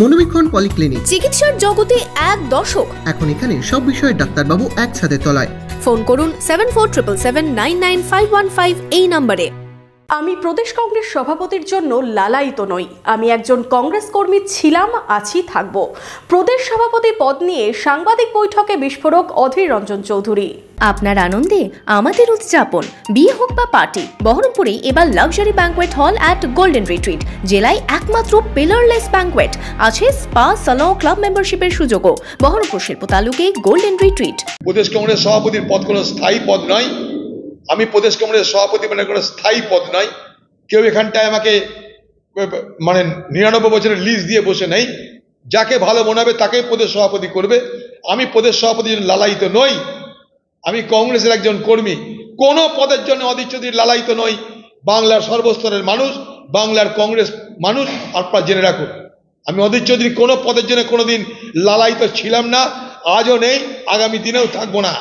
মনোবীক্ষণ polyclinic, চিকিৎসার জগতে এক দশক। এখন এখানে সব বিষয়ে ডাক্তারবাবু একসাথে তলায়। ফোন করুন 7477799515 এই নম্বরে। আমি প্রদেশ কংগ্রেস সভাপতির জন্য লালায়িত নই। আমি একজন কংগ্রেস কর্মী ছিলাম, আছি, থাকব। প্রদেশ সভাপতি পদ নিয়ে সাংবাদিক বৈঠকে বিস্ফোরক অধীর রঞ্জন চৌধুরী। আপনার আনন্দে আমাদের উদযাপন। বিয়ে হোক বা পার্টি, বহরমপুরে এবার luxury banquet hall at golden retreat. জেলায় একমাত্র পিলারলেস ব্যাংকোয়েট, আছে স্পা, সালন, ক্লাব মেম্বারশিপের সুযোগও। বহরমপুর শিল্প তালুকে গোল্ডেন রিট্রিট। প্রদেশ কংগ্রেস সভাপতির পদ কোনো স্থায়ী পদ নয়। আমি প্রদেশ কংগ্রেস সভাপতি মানে কোনো স্থায়ী পদ নয়। কেউ এখানটায় আমাকে 99 বছরের লিজ দিয়ে বসে নেই। যাকে ভালো মনে হবে তাকেই প্রদেশ সভাপতি করবে। আমি প্রদেশ সভাপতির জন্য লালায়িত নই। আমি কংগ্রেসের একজন কর্মী। কোনো পদের জন্য অধীর চৌধুরী লালায়িত নই। বাংলার সর্বস্তরের মানুষ, বাংলার কংগ্রেস মানুষ আপনারা জেনে রাখুন, আমি অধীর চৌধুরী কোনো পদের জন্য কোনোদিন লালায়িত ছিলাম না, আজও নেই, আগামী দিনেও থাকবো না।